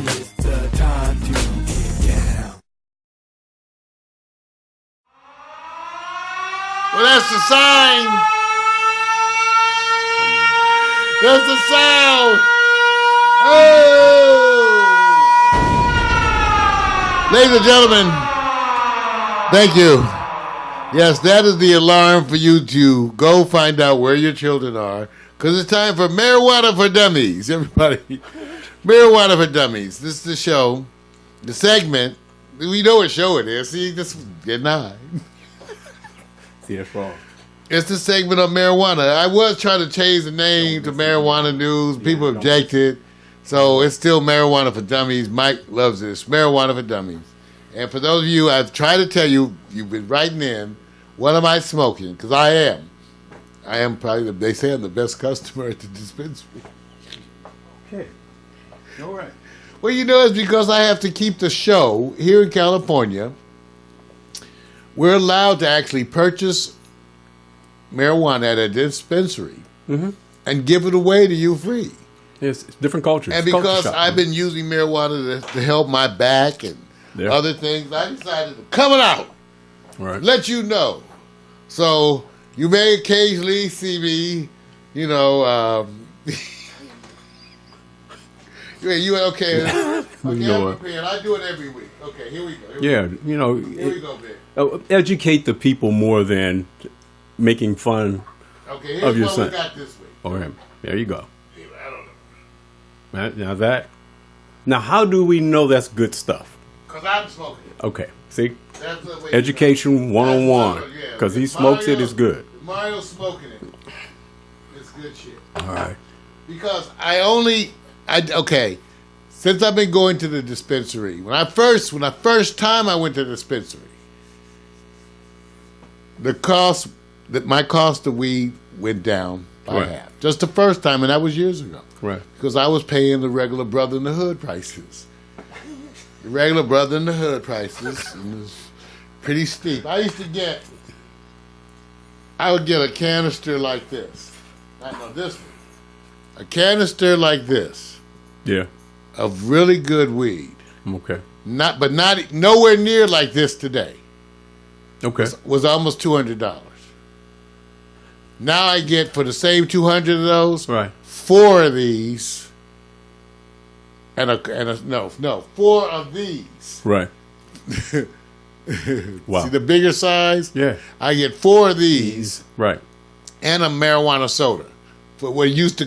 It's the time to get down. Well, that's the sign. That's the sound. Oh! Ladies and gentlemen, thank you. Yes, that is the alarm for you to go find out where your children are, because it's time for Marijuana for Dummies. Everybody, Marijuana for Dummies. This is the show, the segment. We know what show it is. See, this get nine. See, that's wrong. It's the segment on marijuana. I was trying to change the name to Marijuana News. People objected. So it's still Marijuana for Dummies. Mike loves this. Marijuana for Dummies. And for those of you, I've tried to tell you, you've been writing in, what am I smoking? Because I am. I am probably, they say I'm the best customer at the dispensary. Okay. All right. Well, you know, it's because I have to keep the show here in California. We're allowed to actually purchase marijuana at a dispensary and give it away to you free. It's different cultures. And because I've been using marijuana to help my back and other things, I decided to come it out, let you know. So you may occasionally see me, you know, you okay? Okay, I'm prepared. I do it every week. Okay, here we go. You know, here we go, Vic. Educate the people more than making fun Okay, of here's your what son. we got this week. All right, there you go. I don't know. Now how do we know that's good stuff? Because I'm smoking it. Okay, see, That's the way education 101. Because he smokes it, it's good. Mario's smoking it. It's good shit. All right. Because since I've been going to the dispensary, when I first time I went to the dispensary, my cost of weed went down by half. Just the first time, and that was years ago. Right. Because I was paying the regular Brother in the Hood prices. The regular Brother in the Hood prices, and it was pretty steep. I would get a canister like this. I know this one. A canister like this. Yeah. Of really good weed. Okay. Not nowhere near like this today. Okay. Was almost $200. Now I get, for the same 200 of those, 4 of these, and 4 of these. Right. Wow. See the bigger size? Yeah. I get 4 of these. Right. And a marijuana soda. For what I used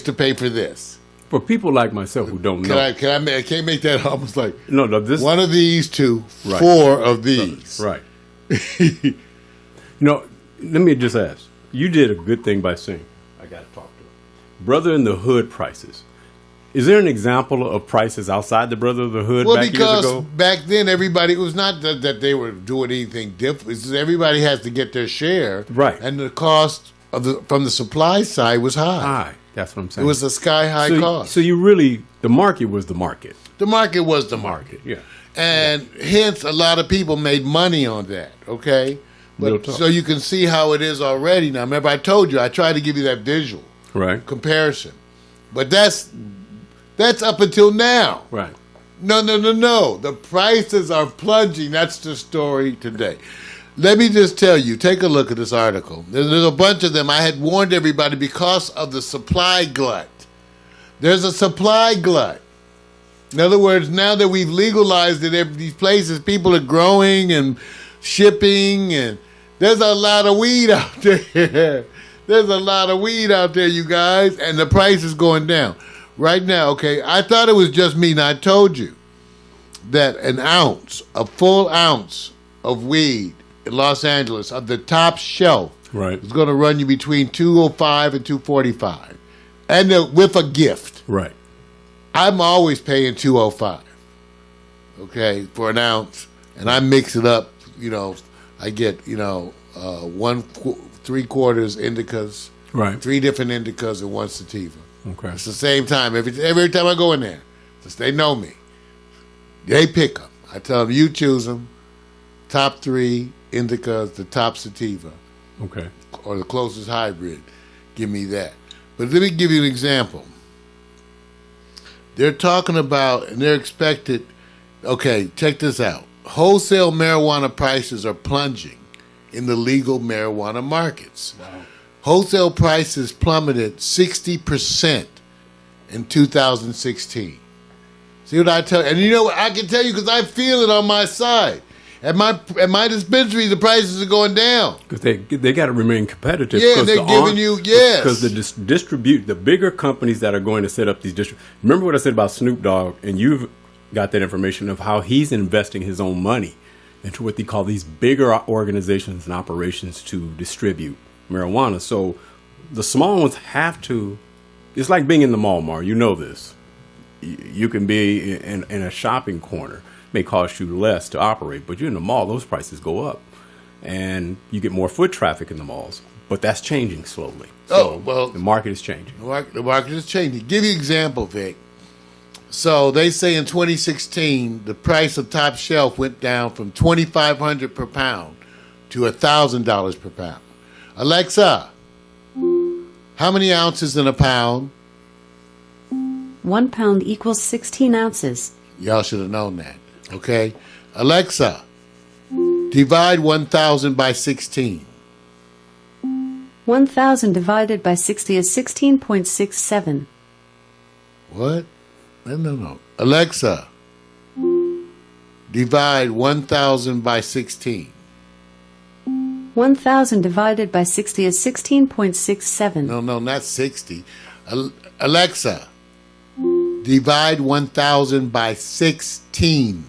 to pay for this. For people like myself who don't know. I can't make that almost like no, this 1 of these, 2, 4 of these. Right. Let me just ask. You did a good thing by saying, I got to talk to him. Brother in the Hood prices. Is there an example of prices outside the Brother of the Hood back years ago? Back then, everybody, it was not that they were doing anything different. It's just everybody has to get their share. Right. And the cost from the supply side was high. High. That's what I'm saying. It was a sky-high cost. So you really, the market was the market. The market was the market. Yeah. And hence, a lot of people made money on that, okay? But so you can see how it is already. Now, remember, I told you, I tried to give you that visual comparison. But that's up until now. Right. No. The prices are plunging. That's the story today. Let me just tell you, take a look at this article. There's a bunch of them. I had warned everybody because of the supply glut. There's a supply glut. In other words, now that we've legalized it, these places, people are growing and shipping, and there's a lot of weed out there. There's a lot of weed out there, you guys, and the price is going down. Right now, okay, I thought it was just me, and I told you that a full ounce of weed in Los Angeles, of the top shelf, is going to run you between $205 and $245, and with a gift. Right. I'm always paying $205, okay, for an ounce, and I mix it up. I get 3/4 indicas, 3 different indicas, and 1 sativa. Okay. It's the same time every time I go in there. Just they know me. They pick them. I tell them, you choose them. Top 3 indicas, the top sativa. Okay. Or the closest hybrid. Give me that. But let me give you an example. They're talking about, and they're expected, okay, check this out. Wholesale marijuana prices are plunging in the legal marijuana markets. Wow. Wholesale prices plummeted 60% in 2016. See what I tell you? And you know what? I can tell you because I feel it on my side. At my dispensary, the prices are going down. Because they got to remain competitive. Yeah, they're giving you, yes. Because the bigger companies that are going to set up these remember what I said about Snoop Dogg, and you've got that information of how he's investing his own money into what they call these bigger organizations and operations to distribute marijuana. So the small ones have to, it's like being in the mall, Mar, you know this. You can be in a shopping corner. May cost you less to operate, but you're in the mall, those prices go up. And you get more foot traffic in the malls. But that's changing slowly. So the market is changing. The market is changing. Give you an example, Vic. So they say in 2016, the price of top shelf went down from $2,500 per pound to $1,000 per pound. Alexa, how many ounces in a pound? 1 pound equals 16 ounces. Y'all should have known that. Okay. Alexa, divide 1,000 by 16. 1,000 divided by 60 is 16.67. What? No. Alexa, divide 1,000 by 16. 1,000 divided by 60 is 16.67. No, not 60. Alexa, divide 1,000 by 16.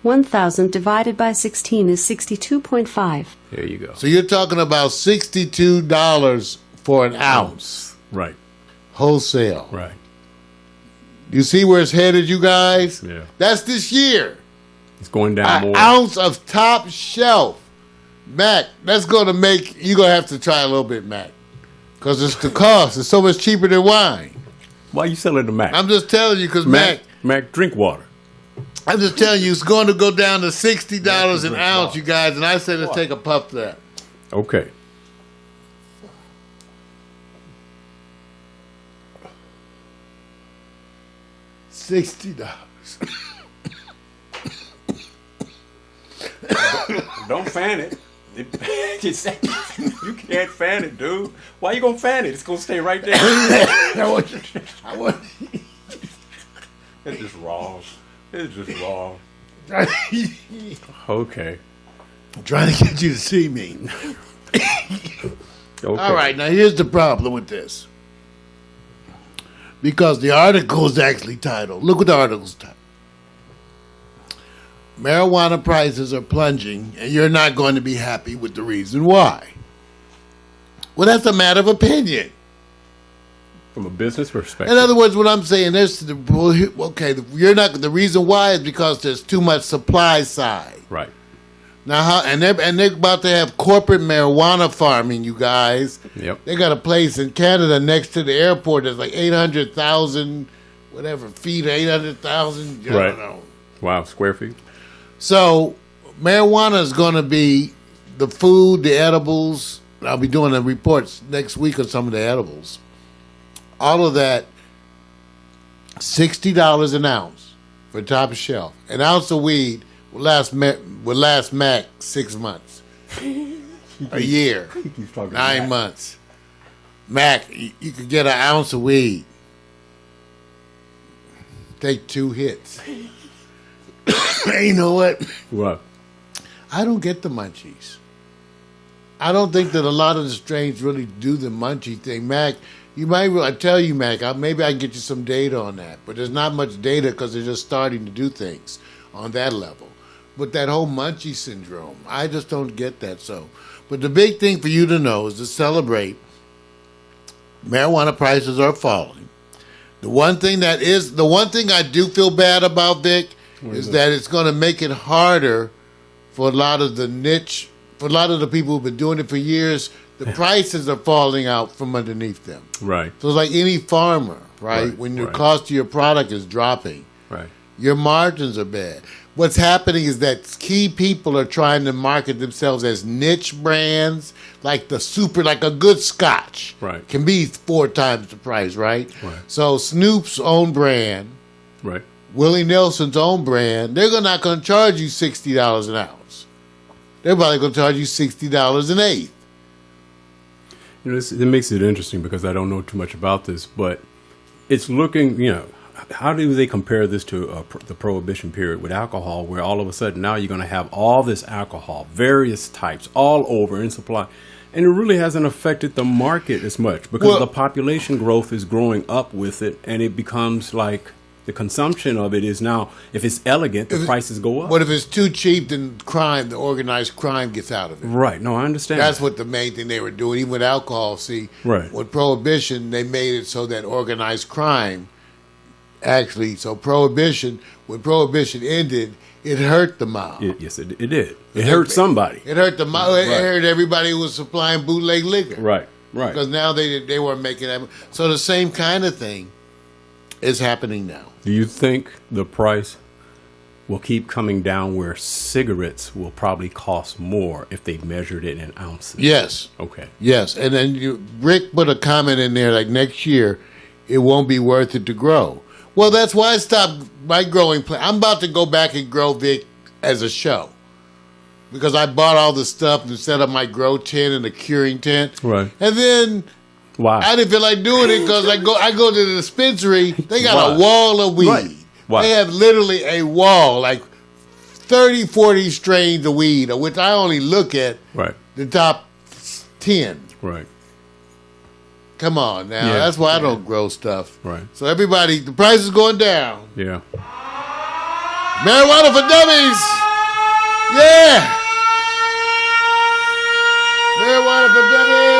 1,000 divided by 16 is 62.5. There you go. So you're talking about $62 for an ounce. Right. Wholesale. Right. You see where it's headed, you guys? Yeah. That's this year. It's going down An more. ounce of top shelf. Mac, that's going to make, you're going to have to try a little bit, Mac. Because it's the cost. It's so much cheaper than wine. Why you selling the Mac? I'm just telling you because Mac, drink water. I'm just telling you, it's going to go down to $60 an ounce, you guys. And I said, let's take a puff to that. Okay. $60. Don't fan it. You can't fan it, dude. Why you gonna fan it? It's gonna stay right there. I want It's just wrong. It's just wrong. Okay. I'm trying to get you to see me. Okay. All right, now here's the problem with this. Because the article is actually titled, look what the article's titled. Marijuana prices are plunging, and you're not going to be happy with the reason why. Well, that's a matter of opinion. From a business perspective. In other words, what I'm saying is, you're not. The reason why is because there's too much supply side. Right. Now, they're about to have corporate marijuana farming, you guys. Yep. They got a place in Canada next to the airport that's like 800,000, whatever feet, 800,000. I don't know. Wow, square feet. So, marijuana is going to be the food, the edibles. I'll be doing the reports next week on some of the edibles. All of that, $60 an ounce for top shelf. An ounce of weed will last Mac 6 months, a year, 9 months. Mac, you could get an ounce of weed. Take 2 hits. You know what? What? I don't get the munchies. I don't think that a lot of the strains really do the munchie thing. Mac, I tell you, Mac, maybe I can get you some data on that. But there's not much data because they're just starting to do things on that level. But that whole munchie syndrome, I just don't get that. But the big thing for you to know is to celebrate. Marijuana prices are falling. The one thing I do feel bad about, Vic, is that it's going to make it harder for a lot of the niche, for a lot of the people who've been doing it for years. The prices are falling out from underneath them. Right. So it's like any farmer, right? When the cost of your product is dropping, right, your margins are bad. what's happening is that key people are trying to market themselves as niche brands, like like a good scotch. Right. Can be 4 times the price, right? Right. So Snoop's own brand, Right. Willie Nelson's own brand, they're not going to charge you $60 an ounce. They're probably going to charge you $60 an eighth. You know, it makes it interesting because I don't know too much about this, but it's looking, how do they compare this to the Prohibition period with alcohol, where all of a sudden now you're going to have all this alcohol, various types, all over in supply, and it really hasn't affected the market as much because the population growth is growing up with it, and it becomes like the consumption of it is now, if it's elegant, the prices go up. But if it's too cheap, then the organized crime gets out of it. Right. No, I understand. That's what the main thing they were doing, even with alcohol. See, Right. with Prohibition, they made it so that organized crime actually, when Prohibition ended, it hurt the mob. Yes, it did. It hurt somebody. It hurt the mob. It hurt everybody who was supplying bootleg liquor. Right. Because now they weren't making that. So the same kind of thing is happening now. Do you think the price will keep coming down where cigarettes will probably cost more if they measured it in ounces? Yes. Okay. Yes. And then Rick put a comment in there like next year, it won't be worth it to grow. Well, that's why I stopped my growing plan. I'm about to go back and grow Vic as a show. Because I bought all the stuff and set up my grow tent and the curing tent. Right. And then Why? I didn't feel like doing it because I go to the dispensary. They got Why? a wall of weed. Right. Why? They have literally a wall, like 30, 40 strains of weed, of which I only look at the top 10. Right. Come on now. Yeah. That's why I don't grow stuff. Right. So everybody, the price is going down. Yeah. Marijuana for dummies. Yeah. Marijuana for dummies.